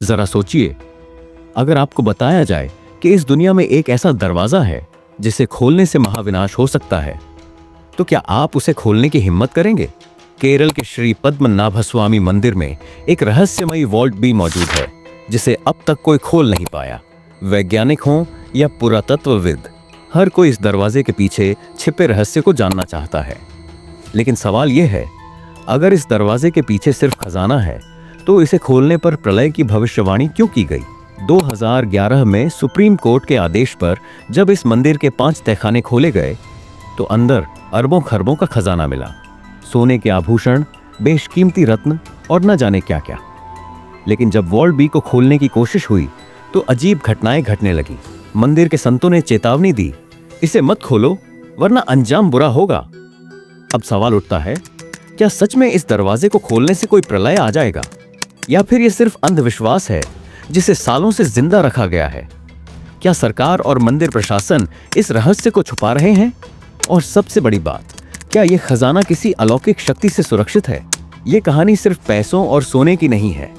जरा सोचिए, अगर आपको बताया जाए कि इस दुनिया में एक ऐसा दरवाजा है जिसे खोलने से महाविनाश हो सकता है, तो क्या आप उसे खोलने की हिम्मत करेंगे? केरल के श्री पद्मनाभस्वामी मंदिर में एक रहस्यमयी वॉल्ट बी मौजूद है जिसे अब तक कोई खोल नहीं पाया। वैज्ञानिक हों या पुरातत्वविद, हर कोई इस दरवाजे के पीछे छिपे रहस्य को जानना चाहता है। लेकिन सवाल यह है, अगर इस दरवाजे के पीछे सिर्फ खजाना है तो इसे खोलने पर प्रलय की भविष्यवाणी क्यों की गई? 2011 में सुप्रीम कोर्ट के आदेश पर जब इस मंदिर के 5 तहखाने खोले गए तो अंदर अरबों खरबों का खजाना मिला। सोने के आभूषण, बेशकीमती रत्न और न जाने क्या क्या। लेकिन जब वॉल्ट बी को खोलने की कोशिश हुई तो अजीब घटनाएं घटने लगी। मंदिर के संतों ने चेतावनी दी, इसे मत खोलो वरना अंजाम बुरा होगा। अब सवाल उठता है, क्या सच में इस दरवाजे को खोलने से कोई प्रलय आ जाएगा, या फिर यह सिर्फ अंधविश्वास है जिसे सालों से जिंदा रखा गया है? क्या सरकार और मंदिर प्रशासन इस रहस्य को छुपा रहे हैं? और सबसे बड़ी बात, क्या यह खजाना किसी अलौकिक शक्ति से सुरक्षित है? यह कहानी सिर्फ पैसों और सोने की नहीं है,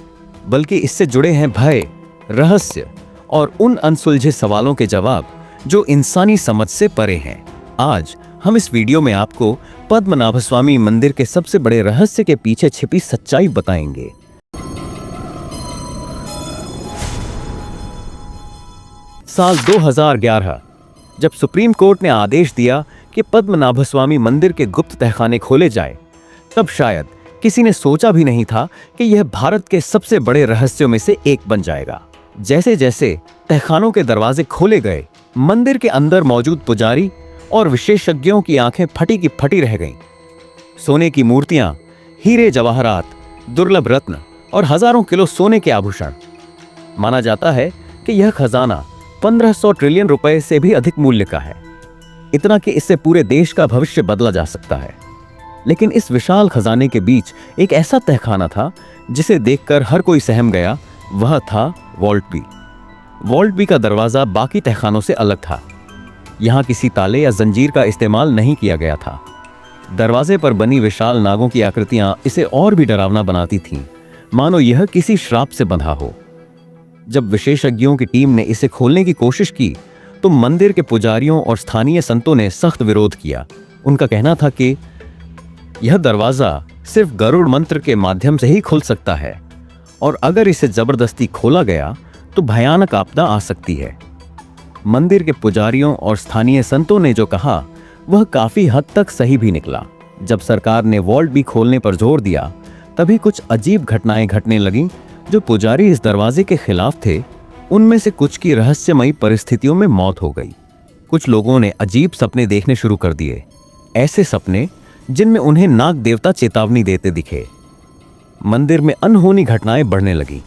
बल्कि इससे जुड़े हैं भय, रहस्य और उन अनसुलझे सवालों के जवाब जो इंसानी समझ से परे हैं। आज हम इस वीडियो में आपको पद्मनाभस्वामी मंदिर के सबसे बड़े रहस्य के पीछे छिपी सच्चाई बताएंगे। साल 2011, जब सुप्रीम कोर्ट ने आदेश दिया कि पद्मनाभस्वामी मंदिर के गुप्त तहखाने खोले जाए, तब शायद किसी ने सोचा भी नहीं था कि यह भारत के सबसे बड़े रहस्यों में से एक बन जाएगा। जैसे जैसे तहखानों के दरवाजे खोले गए, मंदिर के अंदर मौजूद पुजारी और विशेषज्ञों की आंखें फटी की फटी रह गईं। सोने की मूर्तियां, हीरे जवाहरात, दुर्लभ रत्न और हजारों किलो सोने के आभूषण। माना जाता है कि यह खजाना 1500 ट्रिलियन रुपए से भी अधिक मूल्य का है, इतना कि इससे पूरे देश का भविष्य बदला जा सकता है। लेकिन इस विशाल खजाने के बीच एक ऐसा तहखाना था जिसे देखकर हर कोई सहम गया। वह था वॉल्ट बी। वॉल्ट बी का दरवाजा बाकी तहखानों से अलग था। यहां किसी ताले या जंजीर का इस्तेमाल नहीं किया गया था। दरवाजे पर बनी विशाल नागों की आकृतियां इसे और भी डरावना बनाती थीं, मानो यह किसी श्राप से बंधा हो। जब विशेषज्ञों की टीम ने इसे खोलने की कोशिश की तो मंदिर के पुजारियों और स्थानीय संतों ने सख्त विरोध किया। उनका कहना था कि यह दरवाजा सिर्फ गरुड़ मंत्र के माध्यम से ही खुल सकता है, और अगर इसे जबरदस्ती खोला गया तो भयानक आपदा आ सकती है। मंदिर के पुजारियों और स्थानीय संतों ने जो कहा वह काफी हद तक सही भी निकला। जब सरकार ने वॉल्ट बी खोलने पर जोर दिया, तभी कुछ अजीब घटनाएं घटने लगीं। जो पुजारी इस दरवाजे के खिलाफ थे, उनमें से कुछ की रहस्यमयी परिस्थितियों में मौत हो गई। कुछ लोगों ने अजीब सपने देखने शुरू कर दिए, ऐसे सपने जिनमें उन्हें नाग देवता चेतावनी देते दिखे। मंदिर में अनहोनी घटनाएं बढ़ने लगी।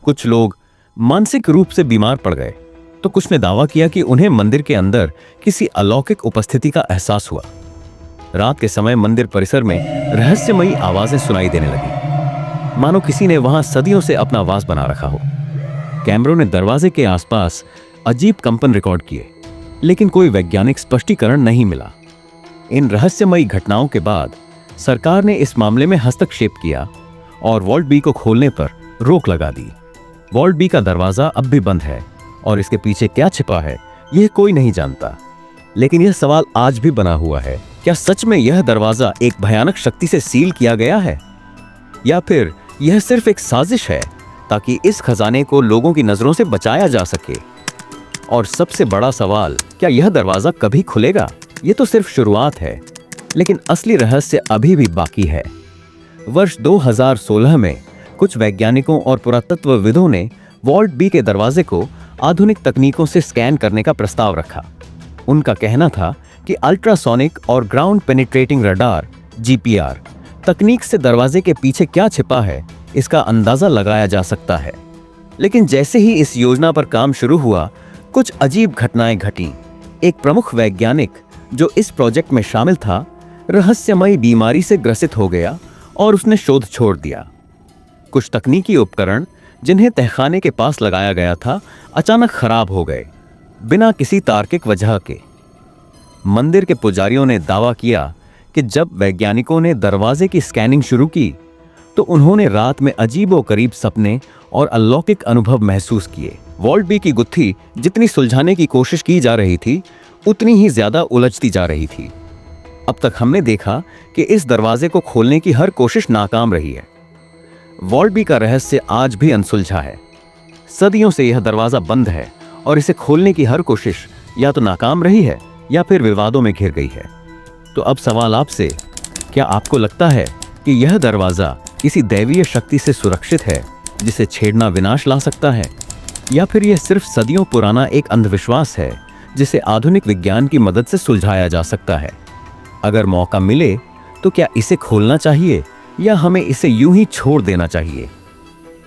कुछ लोग मानसिक रूप से बीमार पड़ गए, तो कुछ ने दावा किया कि उन्हें मंदिर के अंदर किसी अलौकिक उपस्थिति का एहसास हुआ। रात के समय मंदिर परिसर में रहस्यमयी आवाजें सुनाई देने लगी, मानो किसी ने वहां सदियों से अपना वास बना रखा हो। कैमरों ने दरवाजे के आसपास अजीब कंपन रिकॉर्ड किए, लेकिन कोई वैज्ञानिक स्पष्टीकरण नहीं मिला। इन रहस्यमयी घटनाओं के बाद सरकार ने इस मामले में हस्तक्षेप किया और वॉल्ट बी को खोलने पर रोक लगा दी। वॉल्ट बी का दरवाजा अब भी बंद है और इसके पीछे क्या छिपा है यह कोई नहीं जानता। लेकिन यह सवाल आज भी बना हुआ है, क्या सच में यह दरवाजा एक भयानक शक्ति से सील किया गया है, या फिर यह सिर्फ एक साजिश है ताकि इस खजाने को लोगों की नजरों से बचाया जा सके? और सबसे बड़ा सवाल, क्या यह दरवाजा कभी खुलेगा? यह तो सिर्फ शुरुआत है, लेकिन असली रहस्य अभी भी बाकी है। वर्ष 2016 में कुछ वैज्ञानिकों और पुरातत्वविदों ने वॉल्ट बी के दरवाजे को आधुनिक तकनीकों से स्कैन करने का प्रस्ताव रखा। उनका कहना था कि अल्ट्रासोनिक और ग्राउंड पेनिट्रेटिंग रडार (GPR) तकनीक से दरवाजे के पीछे क्या छिपा है इसका अंदाजा लगाया जा सकता है। लेकिन जैसे ही इस योजना पर काम शुरू हुआ, कुछ अजीब घटनाएं घटीं। एक प्रमुख वैज्ञानिक जो इस प्रोजेक्ट में शामिल था, रहस्यमयी बीमारी से ग्रसित हो गया और उसने शोध छोड़ दिया। कुछ तकनीकी उपकरण जिन्हें तहखाने के पास लगाया गया था, अचानक खराब हो गए, बिना किसी तार्किक वजह के। मंदिर के पुजारियों ने दावा किया कि जब वैज्ञानिकों ने दरवाजे की स्कैनिंग शुरू की तो उन्होंने रात में अजीबोगरीब सपने और अलौकिक अनुभव महसूस किए। वॉल्ट बी की गुत्थी जितनी सुलझाने की कोशिश की जा रही थी, उतनी ही ज्यादा उलझती जा रही थी। अब तक हमने देखा कि इस दरवाजे को खोलने की हर कोशिश नाकाम रही है। वॉल्ट बी का रहस्य आज भी अनसुलझा है। सदियों से यह दरवाजा बंद है और इसे खोलने की हर कोशिश या तो नाकाम रही है या फिर विवादों में घिर गई है। तो अब सवाल आपसे, क्या आपको लगता है कि यह दरवाजा किसी दैवीय शक्ति से सुरक्षित है जिसे छेड़ना विनाश ला सकता है, या फिर यह सिर्फ सदियों पुराना एक अंधविश्वास है जिसे आधुनिक विज्ञान की मदद से सुलझाया जा सकता है? अगर मौका मिले तो क्या इसे खोलना चाहिए या हमें इसे यूं ही छोड़ देना चाहिए?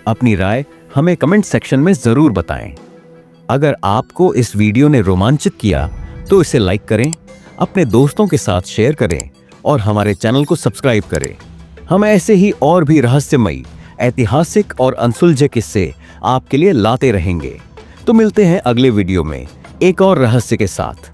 अपनी राय हमें कमेंट सेक्शन में जरूर बताएं। अगर आपको इस वीडियो ने रोमांचित किया तो इसे लाइक करें, अपने दोस्तों के साथ शेयर करें और हमारे चैनल को सब्सक्राइब करें। हम ऐसे ही और भी रहस्यमयी, ऐतिहासिक और अनसुलझे किस्से आपके लिए लाते रहेंगे। तो मिलते हैं अगले वीडियो में एक और रहस्य के साथ।